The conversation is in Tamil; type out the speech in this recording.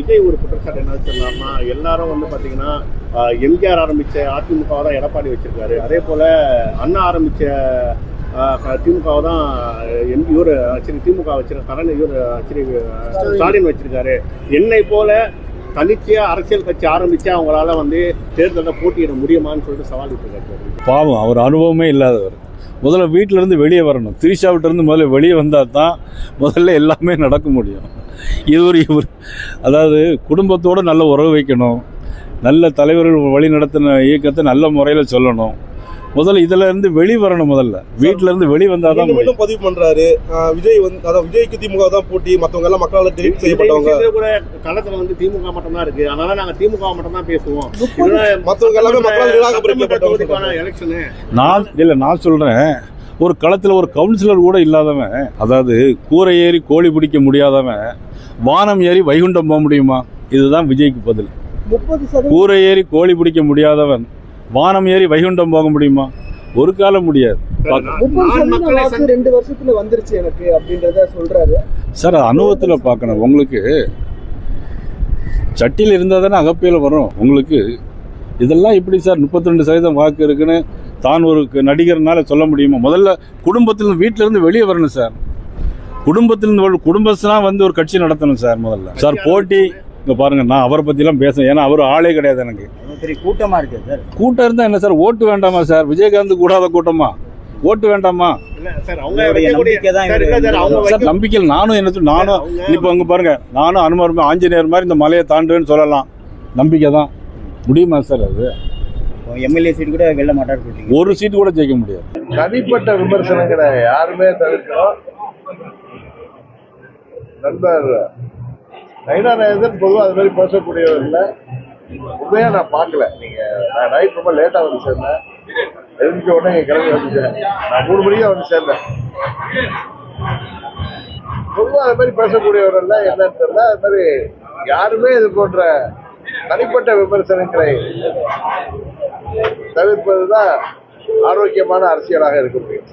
விஜய் ஒரு குற்றச்சாட்டு என்ன சொல்லலாமா, எல்லாரும் வந்து பார்த்தீங்கன்னா எம்ஜிஆர் ஆரம்பித்த அதிமுகவை தான் எடப்பாடி வச்சிருக்காரு, அதே போல் அண்ணா ஆரம்பித்த திமுகவை தான் இவர் திமுக வச்சிருக்காரு, இவர் ஸ்டாலின் வச்சிருக்காரு. என்னை போல தனிச்சையாக அரசியல் கட்சி ஆரம்பித்து அவங்களால வந்து தேர்தலில் போட்டியிட முடியுமான்னு சொல்லிட்டு சவால் விட்டுருக்காரு. பாவம், அவர் அனுபவமே இல்லாதவர். முதல்ல வீட்டிலேருந்து வெளியே வரணும். திரிஷாவிட்டிருந்து முதல்ல வெளியே வந்தால் தான் முதல்ல எல்லாமே நடக்க முடியும். இவர் அதாவது குடும்பத்தோடு நல்ல உறவு வைக்கணும், நல்ல தலைவர்கள் வழி நடத்தின இயக்கத்தை நல்ல முறையில் சொல்லணும். முதல்ல இதுல இருந்து வெளி வரணும். முதல்ல வீட்டுல இருந்து வெளி வந்தாதான் பதிவு பண்றாரு விஜய். வந்து அதான் விஜய்க்கு திமுக தான் போட்டி, மற்றவங்க எல்லாம் மக்களால் டெலிட் செய்யப்பட்டவங்க. கூட களத்துல வந்து திமுக மட்டும் தான் இருக்கு, அதனால நாங்க திமுக மட்டும் தான் பேசுவோம். மற்றவங்க எல்லாமே மக்களால் நிராகரிக்கப்பட்டவங்க. எலெக்ஷனு நான் சொல்றேன், ஒரு களத்துல ஒரு கவுன்சிலர் கூட இல்லாதவன், அதாவது கூரை ஏறி கோழி பிடிக்க முடியாதவன் வானம் ஏறி வைகுண்டம் போக முடியுமா? இதுதான் விஜய்க்கு பதில். கூரை ஏறி கோழி பிடிக்க முடியாதவன் வானம் ஏறி வைகுண்டம் போக முடியுமா? ஒரு காலம் முடியாது. 2 வருஷத்துல வந்துருச்சு எனக்கு அப்படின்றத சொல்றாரு சார். அனுபவத்துல பார்க்கணும். உங்களுக்கு சட்டியில் இருந்தால் தானே அகப்பையில் வரும். உங்களுக்கு இதெல்லாம் இப்படி சார் 32% வாக்கு இருக்குன்னு தான் ஒரு நடிகர்னால சொல்ல முடியுமா? முதல்ல குடும்பத்திலிருந்து வீட்டில இருந்து வெளியே வரணும் சார். குடும்பத்திலாம் வந்து ஒரு கட்சி நடத்தணும் சார். முதல்ல சார் போட்டி இங்க பாருங்க, நான் அவரை பத்திலாம் பேசுறேன், ஏன்னா அவர் ஆளே கிடையாது எனக்கு. கூட்டமா இருக்கு சார். கூட்டம் இருந்தா என்ன சார்? ஓட்டு வேண்டாமா சார்? விஜயகாந்த் கூடாத கூட்டமா? ஓட்டு வேண்டாமா சார்? நம்பிக்கை நானும் இப்ப அங்க பாருங்க, நானும் அனுமதி ஆஞ்சநேயர் மாதிரி இந்த மலையை தாண்டுவேன்னு சொல்லலாம். நம்பிக்கை தான். முடியுமா சார்? அது எம்எல்ஏ சீட் கூட வெல்ல மாட்டாரு, ஒரு சீட்டு கூட ஜெயிக்க முடியாது. தனிப்பட்ட விமர்சனங்களை யாருமே தவிர்க்கிறோம். நண்பர் நயினாநாயகன் பொதுவாக அது மாதிரி பேசக்கூடியவர் இல்லை. உண்மையா நான் பார்க்கல. நான் நைட் ரொம்ப லேட்டாக வந்து சேர்ந்தேன். எழுந்திரிச்ச உடனே கிளம்பி வந்துட்டேன். நான் 3 மணிக்கு வந்து சேர்ந்தேன். பொதுவாக அது மாதிரி பேசக்கூடியவர்கள் என்னன்னு தெரியல. அது மாதிரி யாருமே இது போன்ற தனிப்பட்ட விமர்சனங்களை தவிர்ப்பதுதான் ஆரோக்கியமான அரசியலாக இருக்க முடியும்.